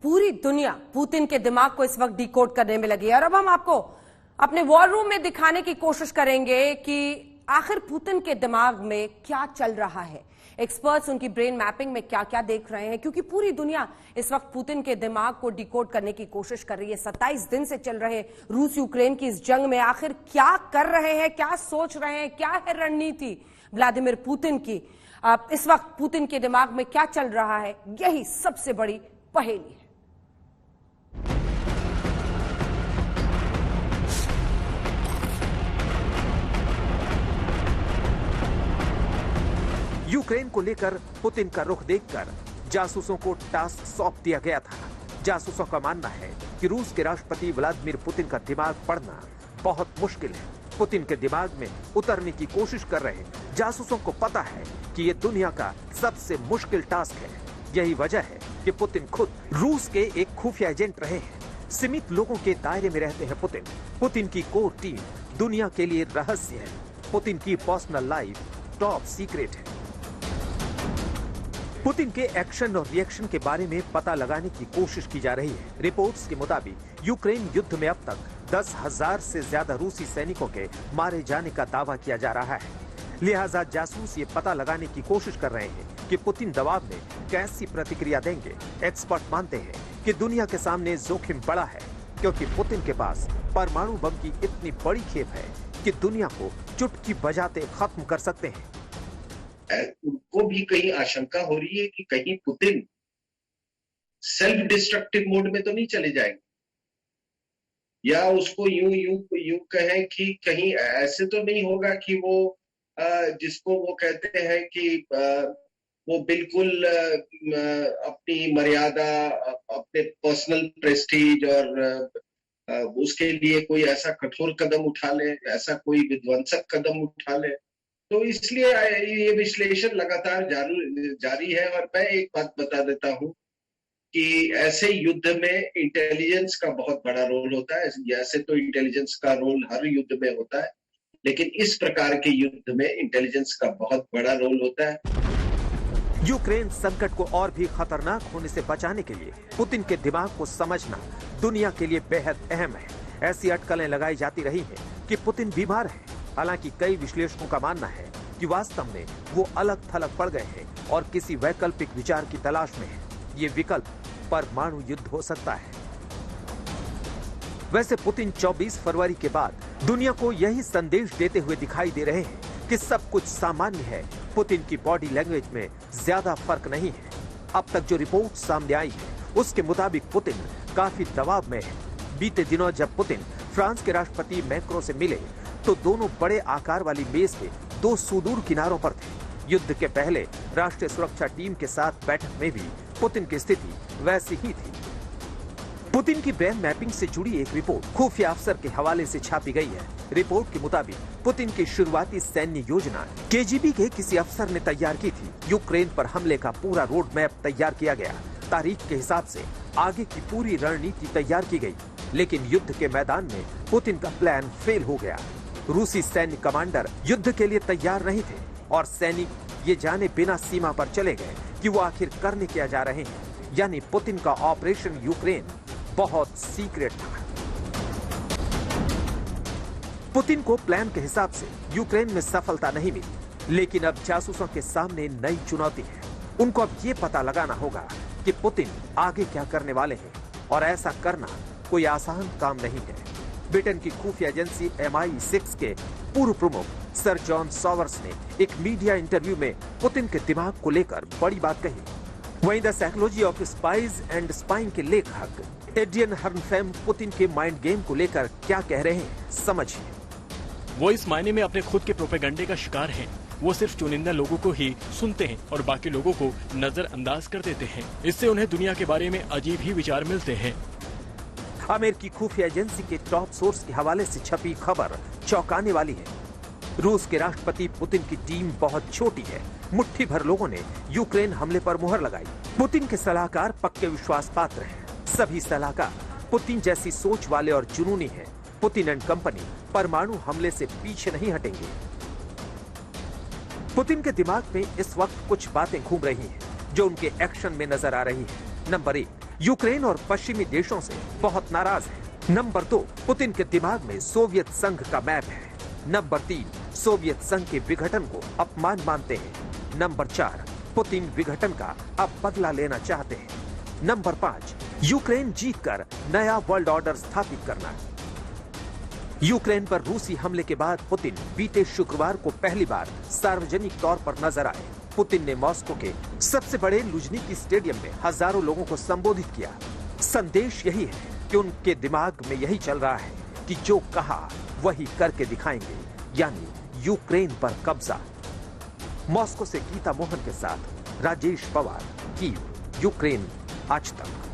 पूरी दुनिया पुतिन के दिमाग को इस वक्त डिकोड करने में लगी है और अब हम आपको अपने वॉर रूम में दिखाने की कोशिश करेंगे कि आखिर पुतिन के दिमाग में क्या चल रहा है। एक्सपर्ट्स उनकी ब्रेन मैपिंग में क्या क्या देख रहे हैं, क्योंकि पूरी दुनिया इस वक्त पुतिन के दिमाग को डिकोड करने की कोशिश कर रही है। 27 दिन से चल रहे रूस यूक्रेन की इस जंग में आखिर क्या कर रहे हैं, क्या सोच रहे हैं, क्या है रणनीति व्लादिमीर पुतिन की, इस वक्त पुतिन के दिमाग में क्या चल रहा है, यही सबसे बड़ी पहेली है। यूक्रेन को लेकर पुतिन का रुख देखकर जासूसों को टास्क सौंप दिया गया था। जासूसों का मानना है कि रूस के राष्ट्रपति व्लादिमीर पुतिन का दिमाग पढ़ना बहुत मुश्किल है। पुतिन के दिमाग में उतरने की कोशिश कर रहे जासूसों को पता है कि यह दुनिया का सबसे मुश्किल टास्क है। यही वजह है कि पुतिन खुद रूस के एक खुफिया एजेंट रहे हैं। सीमित लोगों के दायरे में रहते हैं पुतिन। पुतिन की कोर टीम दुनिया के लिए रहस्य है। पुतिन की पर्सनल लाइफ टॉप सीक्रेट है। पुतिन के एक्शन और रिएक्शन के बारे में पता लगाने की कोशिश की जा रही है। रिपोर्ट्स के मुताबिक यूक्रेन युद्ध में अब तक 10,000 से ज्यादा रूसी सैनिकों के मारे जाने का दावा किया जा रहा है। लिहाजा जासूस ये पता लगाने की कोशिश कर रहे हैं कि पुतिन दबाव में कैसी प्रतिक्रिया देंगे। एक्सपर्ट मानते हैं कि दुनिया के सामने जोखिम बड़ा है, क्योंकि पुतिन के पास परमाणु बम की इतनी बड़ी खेप है कि दुनिया को चुटकी बजाते खत्म कर सकते हैं। उनको भी कहीं आशंका हो रही है कि कहीं पुतिन सेल्फ डिस्ट्रक्टिव मोड में तो नहीं चले जाएंगे, या उसको यूं कहें कि कहीं ऐसे तो नहीं होगा कि वो जिसको वो कहते हैं कि वो बिल्कुल अपनी मर्यादा, अपने पर्सनल प्रेस्टीज और उसके लिए कोई ऐसा कठोर कदम उठा ले, ऐसा कोई विध्वंसक कदम उठा ले। तो इसलिए ये विश्लेषण लगातार जारी है। और मैं एक बात बता देता हूं कि ऐसे युद्ध में इंटेलिजेंस का बहुत बड़ा रोल होता है। ऐसे तो इंटेलिजेंस का रोल हर युद्ध में होता है, लेकिन इस प्रकार के युद्ध में इंटेलिजेंस का बहुत बड़ा रोल होता है। यूक्रेन संकट को और भी खतरनाक होने से बचाने के लिए पुतिन के दिमाग को समझना दुनिया के लिए बेहद अहम है। ऐसी अटकलें लगाई जाती रही हैं कि पुतिन बीमार है। हालांकि कई विश्लेषकों का मानना है कि वास्तव में वो अलग थलग पड़ गए हैं और किसी वैकल्पिक विचार की तलाश में है। ये विकल्प परमाणु युद्ध हो सकता है। वैसे पुतिन 24 फरवरी के बाद दुनिया को यही संदेश देते हुए दिखाई दे रहे हैं कि सब कुछ सामान्य है। पुतिन की बॉडी लैंग्वेज में ज्यादा फर्क नहीं है। अब तक जो रिपोर्ट सामने आई है उसके मुताबिक पुतिन काफी दबाव में है। बीते दिनों जब पुतिन फ्रांस के राष्ट्रपति मैक्रो से मिले तो दोनों बड़े आकार वाली मेज के दो सुदूर किनारों पर थे। युद्ध के पहले राष्ट्रीय सुरक्षा टीम के साथ बैठक में भी पुतिन की स्थिति वैसी ही थी। पुतिन की ब्रेन मैपिंग से जुड़ी एक रिपोर्ट खुफिया अफसर के हवाले से छापी गई है। रिपोर्ट के मुताबिक पुतिन की शुरुआती सैन्य योजना केजीबी के किसी अफसर ने तैयार की थी। यूक्रेन पर हमले का पूरा रोड मैप तैयार किया गया। तारीख के हिसाब से आगे की पूरी रणनीति तैयार की गई, लेकिन युद्ध के मैदान में पुतिन का प्लान फेल हो गया। रूसी सैन्य कमांडर युद्ध के लिए तैयार नहीं थे और सैनिक ये जाने बिना सीमा पर चले गए कि वो आखिर करने क्या जा रहे हैं। यानी पुतिन का ऑपरेशन यूक्रेन बहुत सीक्रेट था। पुतिन को प्लान के हिसाब से यूक्रेन में सफलता नहीं मिली, लेकिन अब जासूसों के सामने नई चुनौती है। उनको अब ये पता लगाना होगा कि पुतिन आगे क्या करने वाले हैं, और ऐसा करना कोई आसान काम नहीं है। ब्रिटेन की खुफिया एजेंसी MI6 के पूर्व प्रमुख सर जॉन सॉवर्स ने एक मीडिया इंटरव्यू में पुतिन के दिमाग को लेकर बड़ी बात कही। वहीं the psychology of spies and spying के लेखक एड्रियन हर्नफेम पुतिन के माइंड गेम को लेकर क्या कह रहे हैं, समझिए। वो इस मायने में अपने खुद के प्रोपेगेंडे का शिकार हैं। वो सिर्फ चुनिंदा लोगों को ही सुनते हैं और बाकी लोगों को नजरअंदाज कर देते हैं। इससे उन्हें दुनिया के बारे में अजीब ही विचार मिलते हैं। अमेरिकी खुफिया एजेंसी के टॉप सोर्स के हवाले से छपी खबर चौंकाने वाली है। रूस के राष्ट्रपति पुतिन की टीम बहुत छोटी है। मुट्ठी भर लोगों ने यूक्रेन हमले पर मुहर लगाई। पुतिन के सलाहकार पक्के विश्वास पात्र हैं। सभी सलाहकार पुतिन जैसी सोच वाले और जुनूनी हैं। पुतिन एंड कंपनी परमाणु हमले से पीछे नहीं हटेंगे। पुतिन के दिमाग में इस वक्त कुछ बातें घूम रही हैं जो उनके एक्शन में नजर आ रही है। नंबर 1, यूक्रेन और पश्चिमी देशों से बहुत नाराज है। नंबर 2, पुतिन के दिमाग में सोवियत संघ का मैप है। नंबर 3, सोवियत संघ के विघटन को अपमान मानते हैं। नंबर 4, पुतिन विघटन का अब बदला लेना चाहते हैं। नंबर 5, यूक्रेन जीतकर नया वर्ल्ड ऑर्डर स्थापित करना। यूक्रेन पर रूसी हमले के बाद पुतिन बीते शुक्रवार को पहली बार सार्वजनिक तौर पर नजर आए। पुतिन ने मॉस्को के सबसे बड़े लुझनिकी स्टेडियम में हजारों लोगों को संबोधित किया। संदेश यही है कि उनके दिमाग में यही चल रहा है कि जो कहा वही करके दिखाएंगे, यानी यूक्रेन पर कब्जा। मॉस्को से गीता मोहन के साथ राजेश पवार, कीव, यूक्रेन आज तक।